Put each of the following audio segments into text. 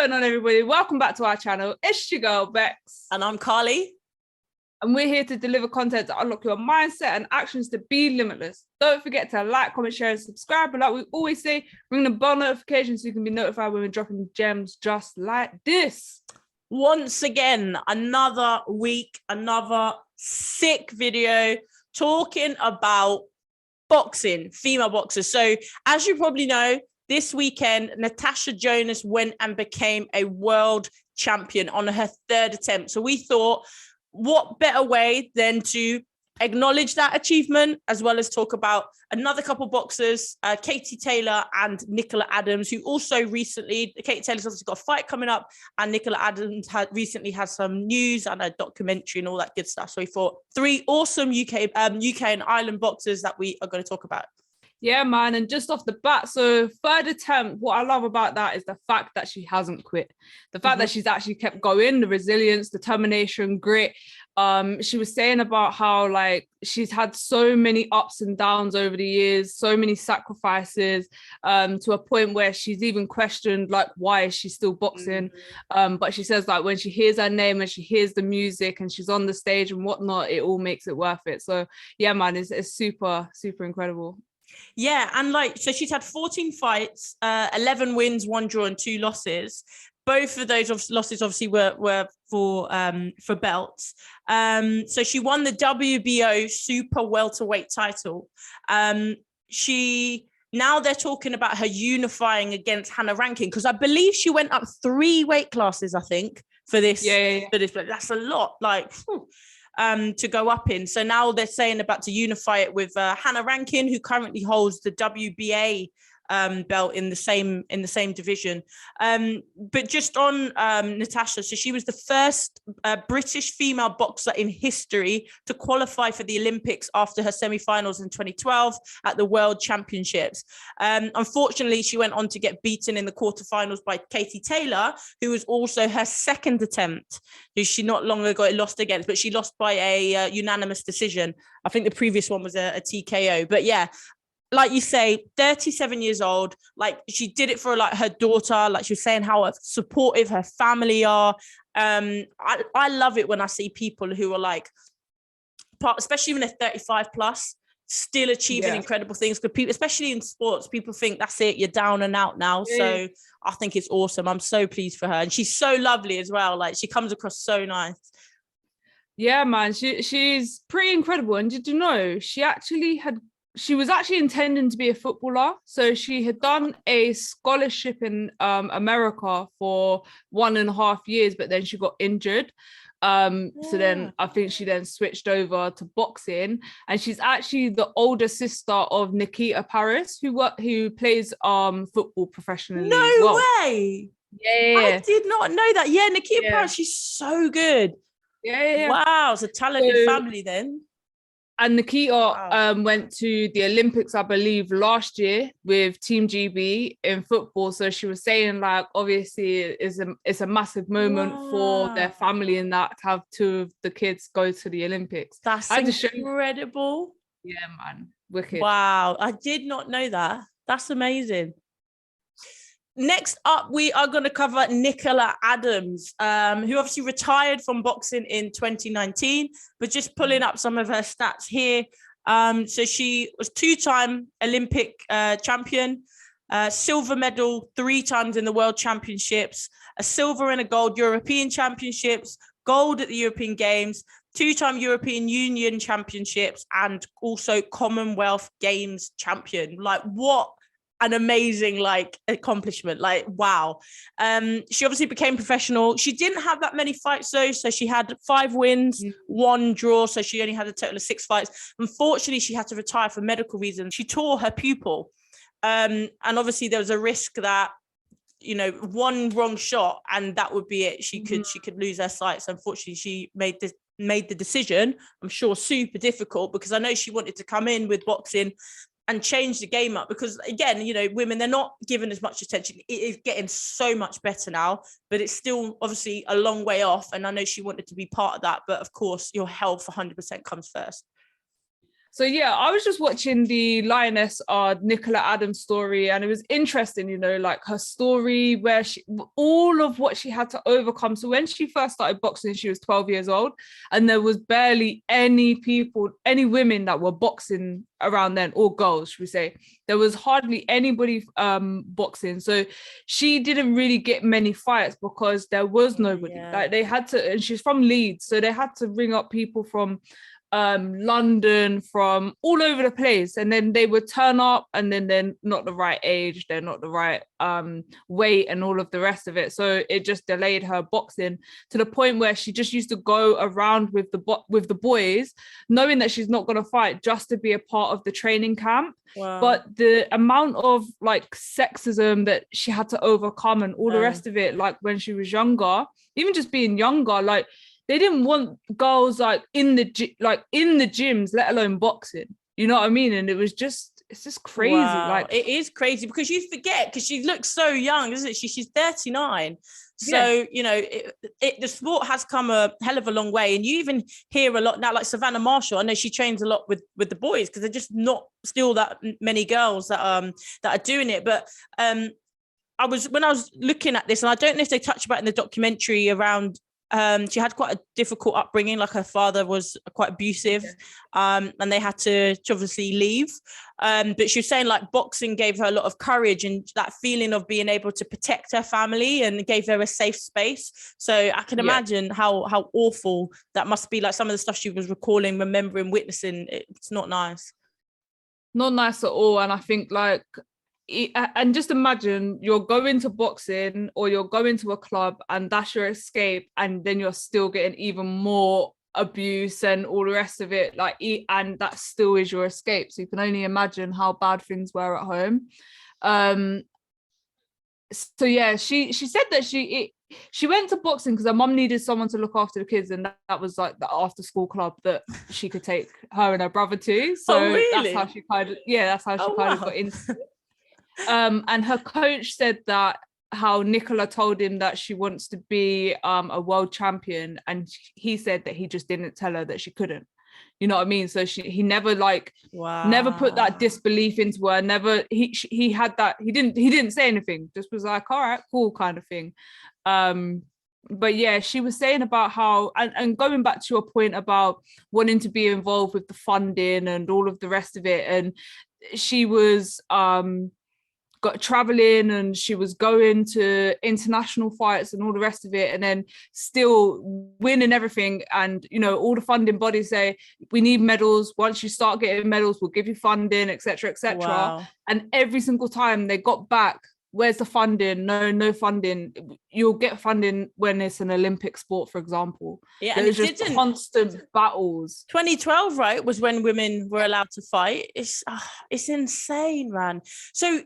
going on, everybody? Welcome back to our channel. It's your girl, Bex. And I'm Carly. And we're here to deliver content to unlock your mindset and actions to be limitless. Don't forget to like, comment, share, and subscribe. And like we always say, ring the bell notification so you can be notified when we're dropping gems just like this. Once again, another week, another sick video talking about boxing, female boxers. So as you probably know, this weekend, Natasha Jonas went and became a world champion on her third attempt. So we thought, what better way than to acknowledge that achievement, as well as talk about another couple boxers, Katie Taylor and Nicola Adams, who also recently, Katie Taylor's obviously got a fight coming up, and Nicola Adams recently had some news and a documentary and all that good stuff. So we thought three awesome UK and Ireland boxers that we are going to talk about. Yeah, man. And just off the bat, so third attempt, what I love about that is the fact that she hasn't quit. The fact that she's actually kept going, the resilience, determination, grit. She was saying about how like she's had so many ups and downs over the years, so many sacrifices, to a point where she's even questioned like why is she still boxing. But she says like when she hears her name and she hears the music and she's on the stage and whatnot, it all makes it worth it. So yeah, man, it's super, super incredible. Yeah, and like, so she's had 14 fights, 11 wins, 1 draw, and 2 losses. Both of those losses obviously were for belts. So she won the WBO super welterweight title. Now they're talking about her unifying against Hannah Rankin, because I believe she went up 3 weight classes, I think, for this. Yeah. For this, but that's a lot. Like. To go up in. So now they're saying about to unify it with Hannah Rankin, who currently holds the WBA belt in the same division. But just on Natasha, so she was the first British female boxer in history to qualify for the Olympics after her semi-finals in 2012 at the World Championships. Unfortunately, she went on to get beaten in the quarterfinals by Katie Taylor, who was also her second attempt, who she not long ago lost against, but she lost by a unanimous decision. I think the previous one was a TKO. But yeah, like you say, 37 years old, like she did it for like her daughter, like she was saying how supportive her family are. I love it when I see people who are like, especially when they're 35 plus, still achieving incredible things. Because people, especially in sports, people think that's it, you're down and out now. Yeah. So I think it's awesome. I'm so pleased for her. And she's so lovely as well. Like she comes across so nice. Yeah, man, she's pretty incredible. And did you know she was actually intending to be a footballer. So she had done a scholarship in America for 1.5 years, but then she got injured. So then I think she then switched over to boxing, and she's actually the older sister of Nikita Paris, who plays football professionally. No way. Yeah. I did not know that. Yeah, Nikita Paris, she's so good. Yeah. Wow, it's a talented family then. And Nikita went to the Olympics, I believe, last year with Team GB in football. So she was saying, like, obviously, it's a massive moment for their family in that to have 2 of the kids go to the Olympics. That's incredible. Yeah, man. Wicked. Wow. I did not know that. That's amazing. Next up, we are going to cover Nicola Adams, who obviously retired from boxing in 2019, but just pulling up some of her stats here. So she was 2-time Olympic champion, silver medal 3 times in the World Championships, a silver and a gold European Championships, gold at the European Games, 2-time European Union Championships, and also Commonwealth Games champion. Like, what an amazing like accomplishment. Like, wow. She obviously became professional. She didn't have that many fights though, so she had 5 wins, 1 draw, so she only had a total of 6 fights. Unfortunately, she had to retire for medical reasons. She tore her pupil, and obviously there was a risk that, you know, one wrong shot and that would be it. She could lose her sight. So unfortunately, she made the decision, I'm sure super difficult, because I know she wanted to come in with boxing and change the game up, because again, you know, women, they're not given as much attention. It is getting so much better now, but it's still obviously a long way off, and I know she wanted to be part of that, but of course your health 100% comes first. So yeah, I was just watching the Lioness Nicola Adams story, and it was interesting, you know, like her story where all of what she had to overcome. So when she first started boxing, she was 12 years old, and there was barely any women that were boxing around then, or girls, should we say. There was hardly anybody boxing. So she didn't really get many fights because there was nobody. Like they had to, and she's from Leeds, so they had to ring up people from London, from all over the place, and then they would turn up, and then they're not the right age, they're not the right weight, and all of the rest of it. So it just delayed her boxing to the point where she just used to go around with the boys, knowing that she's not going to fight, just to be a part of the training camp. Wow. But the amount of like sexism that she had to overcome and all the rest of it, like when she was younger, even just being younger, like they didn't want girls like in the gyms, let alone boxing. You know what I mean? And it's just crazy. Wow. Like it is crazy because you forget, because she looks so young, isn't she? She's 39. So, you know, the sport has come a hell of a long way. And you even hear a lot now, like Savannah Marshall. I know she trains a lot with the boys because they're just not still that many girls that are doing it. But when I was looking at this, and I don't know if they touch about in the documentary around, she had quite a difficult upbringing, like her father was quite abusive, and they had to obviously leave. But she was saying like boxing gave her a lot of courage and that feeling of being able to protect her family, and gave her a safe space. So I can imagine how awful that must be, like some of the stuff she was recalling, remembering, witnessing. It's not nice. Not nice at all. And I think like, and just imagine you're going to boxing or you're going to a club and that's your escape, and then you're still getting even more abuse and all the rest of it, like, and that still is your escape. So you can only imagine how bad things were at home. So yeah, she said that she went to boxing because her mum needed someone to look after the kids, and that was like the after school club that she could take her and her brother to. So really? that's how she kind of got into it. And her coach said that how Nicola told him that she wants to be a world champion, and he said that he just didn't tell her that she couldn't. You know what I mean? So he never never put that disbelief into her. Never he had that. He didn't say anything. Just was like, all right, cool, kind of thing. But yeah, she was saying about how, and going back to your point about wanting to be involved with the funding and all of the rest of it, and she was got traveling, and she was going to international fights and all the rest of it, and then still winning everything. And you know, all the funding bodies say, we need medals, once you start getting medals we'll give you funding, etc., etc. Wow. And every single time they got back, where's the funding? No funding. You'll get funding when it's an Olympic sport, for example. Yeah, and it's just constant battles. 2012, right, was when women were allowed to fight. It's insane, man. So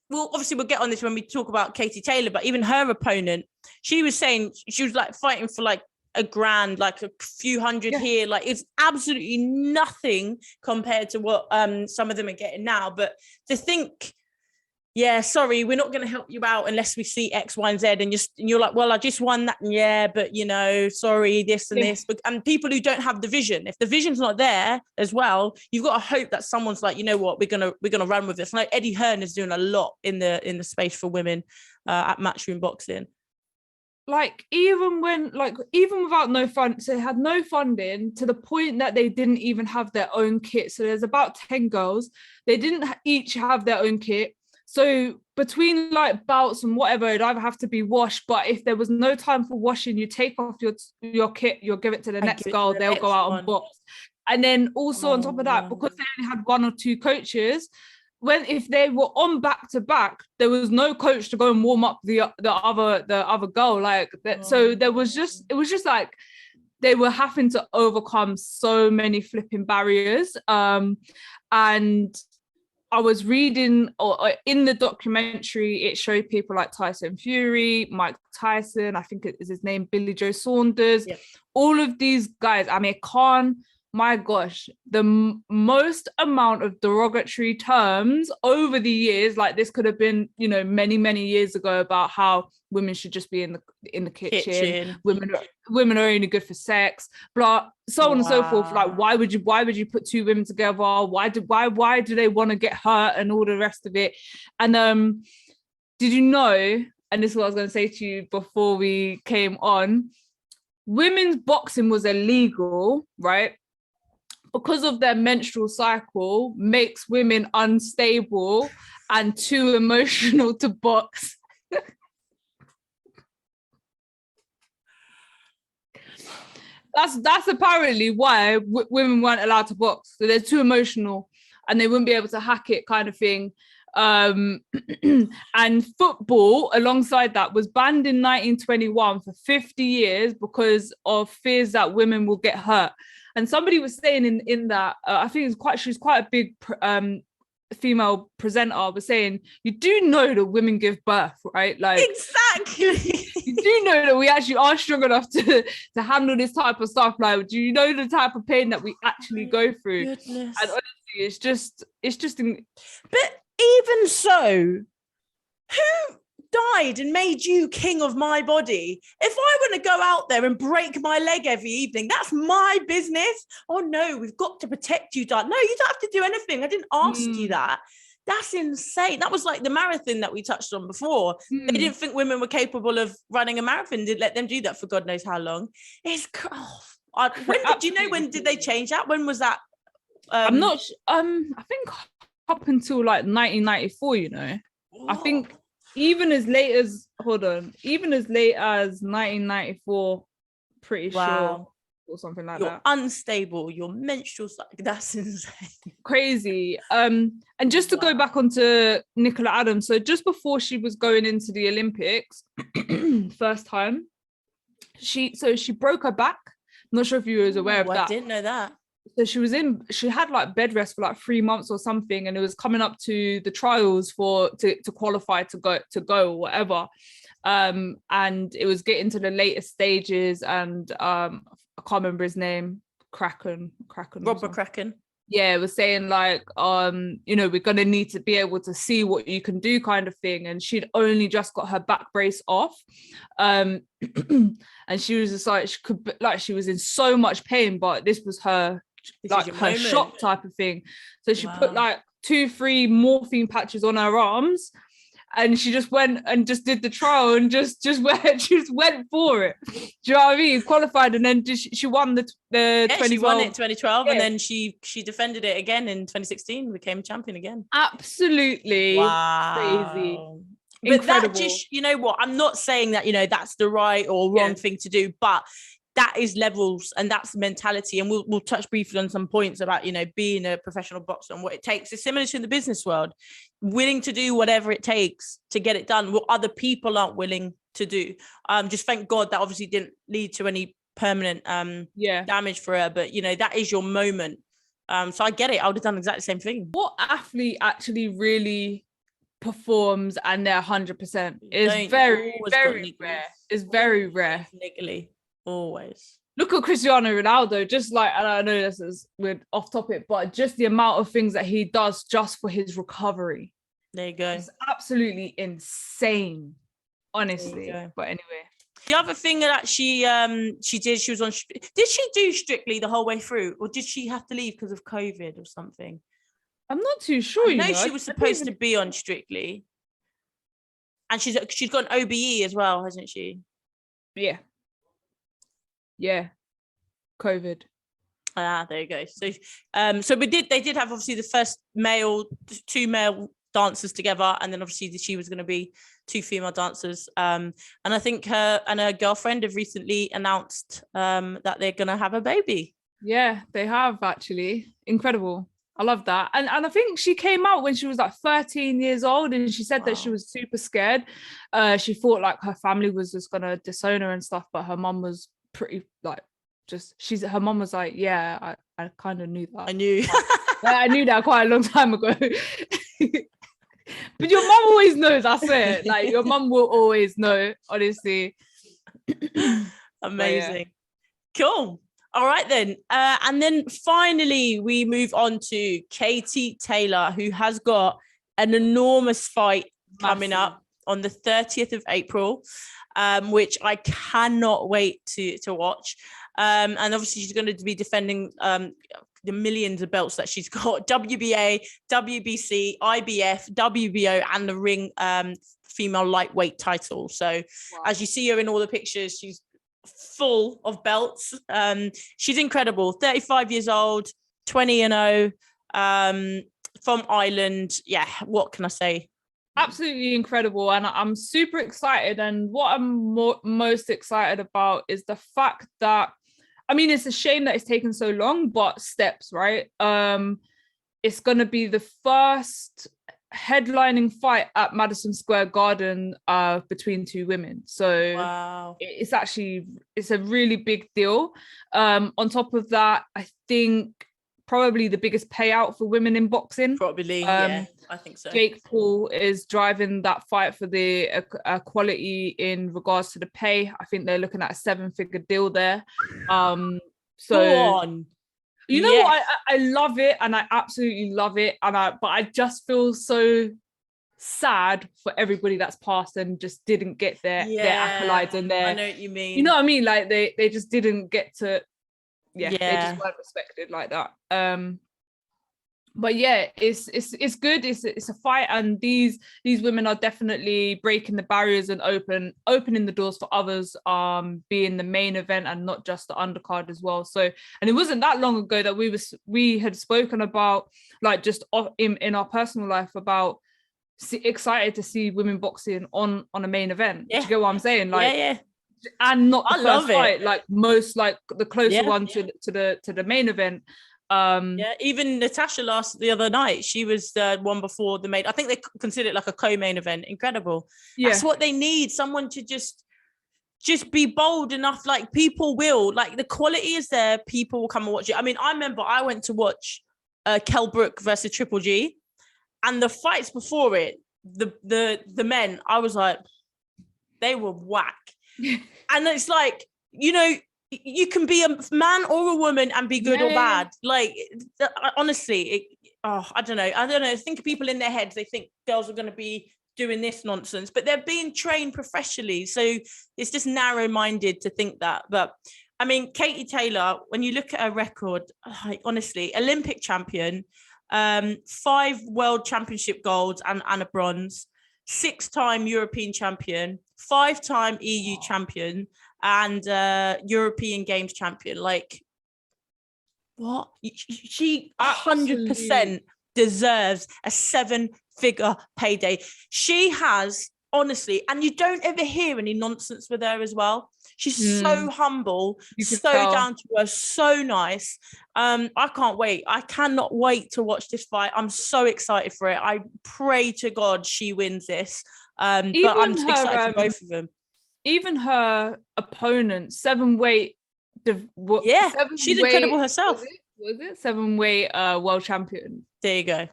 well, obviously we'll get on this when we talk about Katie Taylor, but even her opponent, she was saying she was like fighting for like $1,000, like a few hundred here. Like it's absolutely nothing compared to what some of them are getting now. But to think, yeah, sorry, we're not going to help you out unless we see X, Y, and Z. And you're like, well, I just won that. Yeah, but you know, sorry, this and this. But, and people who don't have the vision, if the vision's not there as well, you've got to hope that someone's like, you know what, we're gonna run with this. Like Eddie Hearn is doing a lot in the space for women at Matchroom Boxing. Like even without no fund, so they had no funding to the point that they didn't even have their own kit. So there's about 10 girls. They didn't each have their own kit. So between like bouts and whatever, it'd either have to be washed, but if there was no time for washing, you take off your kit, you'll give it to the next girl, they'll go out and box. And then also on top of that, because they only had 1 or 2 coaches, if they were on back to back, there was no coach to go and warm up the other girl, like that. So it was just like they were having to overcome so many flipping barriers. And I was reading, or in the documentary, it showed people like Tyson Fury, Mike Tyson, I think it is his name, Billy Joe Saunders, all of these guys, Amir Khan, my gosh, the most amount of derogatory terms over the years, like this could have been, you know, many, many years ago, about how women should just be in the kitchen. Women are only good for sex, blah, so on and so forth. Like, why would you put two women together? Why do they want to get hurt and all the rest of it? And did you know, and this is what I was going to say to you before we came on, women's boxing was illegal, right? Because of their menstrual cycle makes women unstable and too emotional to box. That's apparently why women weren't allowed to box. So they're too emotional and they wouldn't be able to hack it, kind of thing. And football alongside that was banned in 1921 for 50 years because of fears that women will get hurt. And somebody was saying in that, I think she's quite a big female presenter, was saying, you do know that women give birth, right? Like, exactly. You do know that we actually are strong enough to handle this type of stuff. Like, do you know the type of pain that we actually go through? Goodness. And honestly, it's just. But even so, who died and made you king of my body? If I want to go out there and break my leg every evening, that's my business. Oh no, we've got to protect you, Dad. No, you don't have to do anything. I didn't ask you that. That's insane. That was like the marathon that we touched on before. They didn't think women were capable of running a marathon. Did let them do that for God knows how long. It's when did they change that? When was that? I'm not. I think up until like 1994. You know, what? I think even as late as 1994. Pretty sure. Or something like you're that. Unstable, your menstrual cycle. That's insane. Crazy. And just to go back onto Nicola Adams, so just before she was going into the Olympics, first time, she broke her back. I'm not sure if you was aware of that. I didn't know that. So she had like bed rest for like 3 months or something, and it was coming up to the trials to qualify to go or whatever. And it was getting to the later stages, and I can't remember his name, Kraken. Robert Kraken. Yeah, it was saying like, you know, we're gonna need to be able to see what you can do, kind of thing. And she'd only just got her back brace off, and she was just like, she was in so much pain, but this was her her shock type of thing. So she put like 2-3 morphine patches on her arms. And she just went and just did the trial and just went for it. Do you know what I mean? Qualified, and then she won the 2012. She won it in 2012, and then she defended it again in 2016, became champion again. Absolutely crazy. But Incredible. that just, you know what? I'm not saying that, you know, that's the right or wrong thing to do, but that is levels and that's mentality. And we'll touch briefly on some points about, you know, being a professional boxer and what it takes. It's similar to in the business world, willing to do whatever it takes to get it done, what other people aren't willing to do. Just thank God that obviously didn't lead to any permanent damage for her. But, you know, that is your moment. So I get it. I would have done exactly the same thing. What athlete actually really performs and they're 100% is very, very rare. It's very rare. Niggly. Always. Look at Cristiano Ronaldo, just like, and I know this is we're off topic, but just the amount of things that he does just for his recovery. There you go. It's absolutely insane, honestly. But anyway. The other thing that she did, she was on, did she do Strictly the whole way through, or did she have to leave because of COVID or something? I'm not too sure. I know she was supposed to be on Strictly. And she's got an OBE as well, hasn't she? Yeah. Yeah, COVID. There you go. So they did have obviously the first two male dancers together, and then obviously she was going to be 2 female dancers. And I think her and her girlfriend have recently announced that they're going to have a baby. Yeah, they have actually. Incredible. I love that. And I think she came out when she was like 13 years old, and she said that she was super scared. She thought like her family was just going to disown her and stuff, but her mum was pretty like her mom was like, I kind of knew that. I knew that quite a long time ago. But your mum always knows, I swear. Like your mum will always know, honestly. Amazing. Cool. All right, then. And then finally, we move on to Katie Taylor, who has got an enormous fight coming up on the 30th of April, which I cannot wait to watch. And obviously, she's going to be defending the millions of belts that she's got: WBA, WBC, IBF, WBO, and the ring female lightweight title. So as you see her in all the pictures, she's full of belts. She's incredible. 35 years old, 20-0, from Ireland. Yeah, what can I say? Absolutely incredible, and I'm super excited. And what I'm most excited about is the fact that, I mean, it's a shame that it's taken so long, but steps, right? It's going to be the first headlining fight at Madison Square Garden between two women. So wow, it's a really big deal. On top of that, I think probably the biggest payout for women in boxing. Probably, yeah, I think so. Jake Paul is driving that fight for the equality in regards to the pay. I think they're looking at a 7-figure deal there. So go on. You know what? I love it, and I absolutely love it. But I just feel so sad for everybody that's passed and just didn't get their accolades and their. I know what you mean. You know what I mean? Like they just didn't get to. They just weren't respected like that. But yeah, it's good. It's a fight, and these women are definitely breaking the barriers and opening the doors for others, being the main event and not just the undercard as well. So, and it wasn't that long ago that we had spoken about, like, just in our personal life, about excited to see women boxing on a main event. Do you get what I'm saying? Like, yeah. And not the first fight, like most, like the closer one to the main event. Even Natasha the other night, she was the one before the main. I think they consider it like a co-main event. Incredible. That's what they need. Someone to just be bold enough. Like, people will, like, the quality is there. People will come and watch it. I mean, I remember I went to watch Kell Brook versus Triple G, and the fights before it, the men, I was like, they were whack. And it's like, you know, you can be a man or a woman and be good or bad. Like, honestly, I don't know. I think people in their heads, they think girls are going to be doing this nonsense, but they're being trained professionally. So it's just narrow-minded to think that. But I mean, Katie Taylor, when you look at her record, like, honestly, Olympic champion, 5 world championship golds and a bronze, 6-time European champion, 5-time EU champion, and European Games champion. Like, what? She 100% deserves a 7-figure payday. She has, honestly, and you don't ever hear any nonsense with her as well. She's so humble, so down to earth, so nice. I can't wait. I cannot wait to watch this fight. I'm so excited for it. I pray to God she wins this. But I'm excited for both of them. Even her opponent, 7-weight. She's incredible herself. Was it 7-weight world champion? There you go.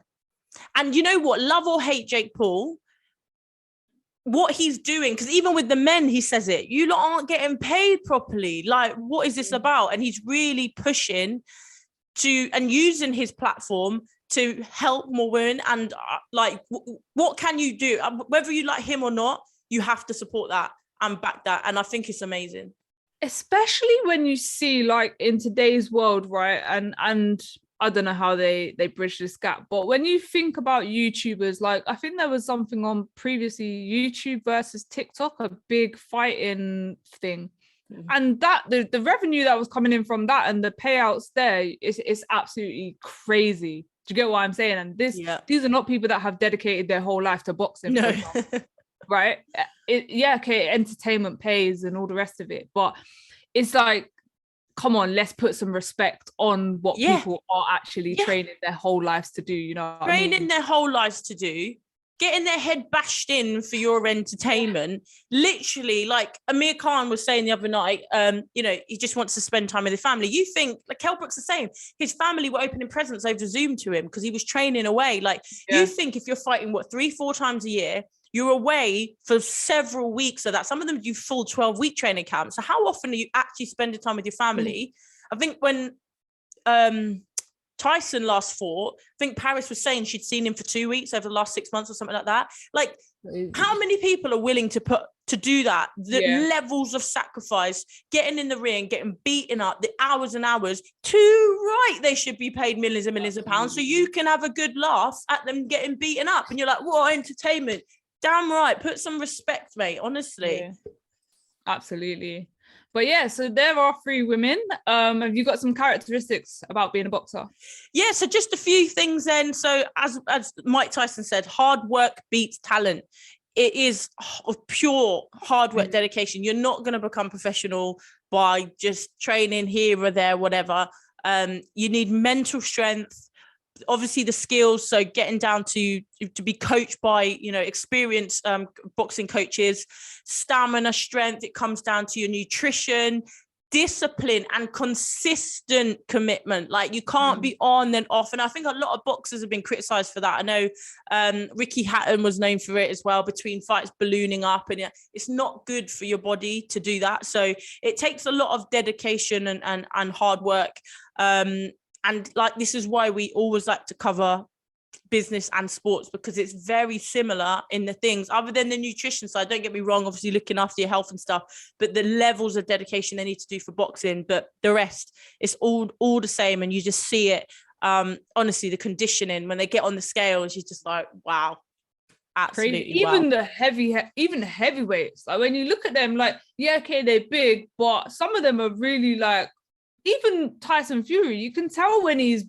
And you know what? Love or hate Jake Paul, what he's doing, because even with the men, he says it, you lot aren't getting paid properly. Like, what is this about? And he's really pushing to and using his platform to help more women. And what can you do? Whether you like him or not, you have to support that and back that. And I think it's amazing. Especially when you see, like, in today's world, right? And I don't know how they bridge this gap, but when you think about YouTubers, like, I think there was something on previously, YouTube versus TikTok, a big fighting thing. And that the revenue that was coming in from that and the payouts there is absolutely crazy. Do you get what I'm saying? And these are not people that have dedicated their whole life to boxing. No. Right? Okay, entertainment pays and all the rest of it, but it's like, come on, let's put some respect on what people are actually training their whole lives to do, you know? Training their whole lives to do, getting their head bashed in for your entertainment. Literally, like Amir Khan was saying the other night, you know, he just wants to spend time with his family. You think, like, Kell Brook's the same. His family were opening presents over Zoom to him because he was training away. Like, you think if you're fighting, 3-4 times a year, you're away for several weeks of that. Some of them do full 12-week training camps. So how often are you actually spending time with your family? I think when Tyson last fought, I think Paris was saying she'd seen him for 2 weeks over the last 6 months or something like that. Like, how many people are willing to do that? The levels of sacrifice, getting in the ring, getting beaten up, the hours and hours. Too right, they should be paid millions and millions of pounds so you can have a good laugh at them getting beaten up. And you're like, what entertainment? Damn right, put some respect, mate, honestly. Yeah. Absolutely. But yeah, so there are 3 women. Have you got some characteristics about being a boxer? Yeah, so just a few things then. So as Mike Tyson said, hard work beats talent. It is pure hard work, dedication. You're not going to become professional by just training here or there, whatever. You need mental strength, obviously the skills, so getting down to be coached by experienced boxing coaches, stamina, strength. It comes down to your nutrition, discipline, and consistent commitment. Like, you can't be on then off. And I think a lot of boxers have been criticized for that. I know Ricky Hatton was known for it as well, between fights ballooning up, and it's not good for your body to do that. So it takes a lot of dedication and hard work. And like, this is why we always like to cover business and sports, because it's very similar in the things, other than the nutrition side. Don't get me wrong, obviously looking after your health and stuff, but the levels of dedication they need to do for boxing, but the rest, it's all the same. And you just see it. Honestly, the conditioning, when they get on the scales, you're just like, wow, absolutely. Crazy. Even the heavyweights, like, when you look at them, like, yeah, okay, they're big, but some of them are really, like, even Tyson Fury, you can tell when he's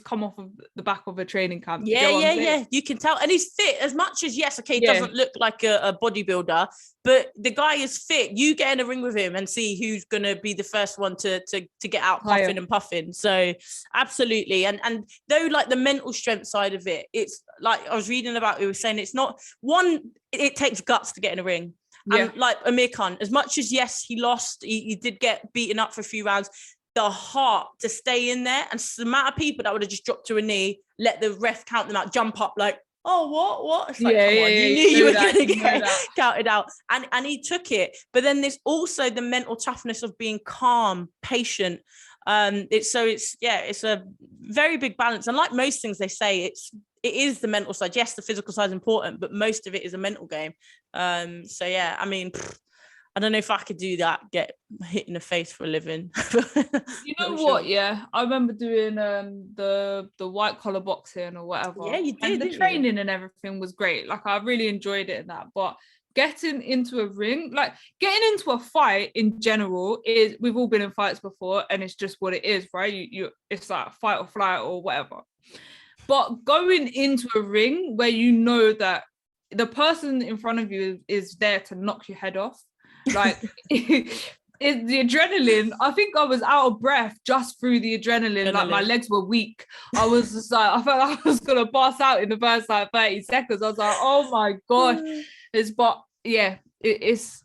come off of the back of a training camp. Yeah. You can tell. And he's fit as much as, yes, okay, he doesn't look like a bodybuilder, but the guy is fit. You get in a ring with him and see who's going to be the first one to get out puffing and puffing. So absolutely. And though, like, the mental strength side of it, it's like I was reading about, it was saying it's not one, it takes guts to get in a ring. Yeah. And like Amir Khan, as much as, yes, he lost, he did get beaten up for a few rounds, the heart to stay in there, and the amount of people that would have just dropped to a knee, let the ref count them out, jump up like, oh, what? It's like, come on, you knew you were going to get counted out. And he took it. But then there's also the mental toughness of being calm, patient. It's a very big balance. And like most things they say, it is the mental side. Yes, the physical side is important, but most of it is a mental game. So yeah, I mean, I don't know if I could do that, get hit in the face for a living. You know what? Sure. Yeah, I remember doing the white collar boxing or whatever. Yeah, you did. And the training and everything was great. Like, I really enjoyed it in that. But getting into a ring, like getting into a fight in general, is, we've all been in fights before, and it's just what it is, right? You it's like fight or flight or whatever. But going into a ring where you know that the person in front of you is there to knock your head off, like, it's the adrenaline. I think I was out of breath just through the adrenaline. Like, my legs were weak. I was just like, I felt like I was gonna pass out in the first like 30 seconds. I was like, oh my gosh. It's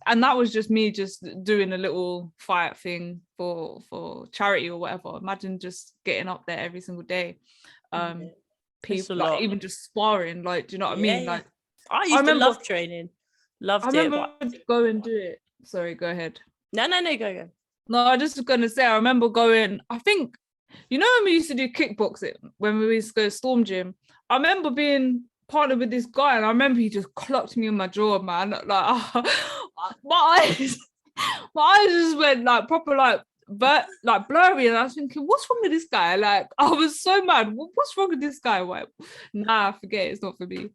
and that was just me just doing a little fight thing for charity or whatever. Imagine just getting up there every single day. People, like, even just sparring, like, do you know what I mean? Like, I used to love training. I remember go and do it. Sorry, go ahead. No, go. No, I just was gonna say, I remember going, I think, when we used to do kickboxing, when we used to go Storm Gym, I remember being partnered with this guy, and I remember he just clocked me on my jaw, man. Like, my eyes just went like proper like blurry, and I was thinking, what's wrong with this guy? Like, I was so mad. What's wrong with this guy? Like, nah, forget it, it's not for me.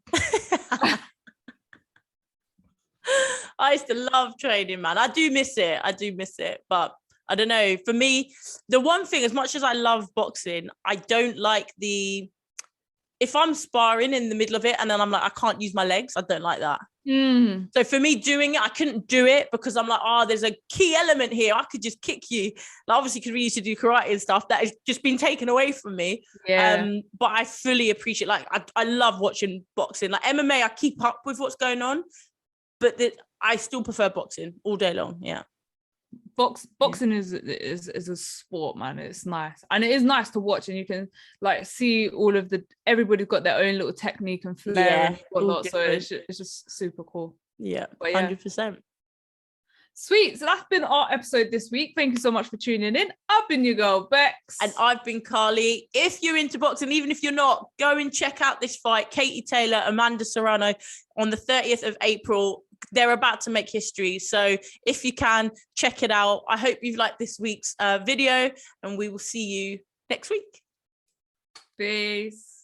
I used to love training, man. I do miss it, but I don't know. For me, the one thing, as much as I love boxing, I don't like if I'm sparring in the middle of it and then I'm like, I can't use my legs, I don't like that. So for me, doing it, I couldn't do it because I'm like, there's a key element here. I could just kick you. Like, obviously, because we used to do karate and stuff, that has just been taken away from me. Yeah. But I fully appreciate, like, I love watching boxing. Like, MMA, I keep up with what's going on, but I still prefer boxing all day long. Yeah. Boxing is a sport, man. It's nice, and it is nice to watch, and you can like see all of everybody's got their own little technique and flair and whatnot. So it's just super cool. Yeah, 100%. Sweet. So that's been our episode this week. Thank you so much for tuning in. I've been your girl, Bex. And I've been Carly. If you're into boxing, even if you're not, go and check out this fight. Katie Taylor, Amanda Serrano on the 30th of April. They're about to make history. So if you can, check it out. I hope you've liked this week's video, and we will see you next week. Peace.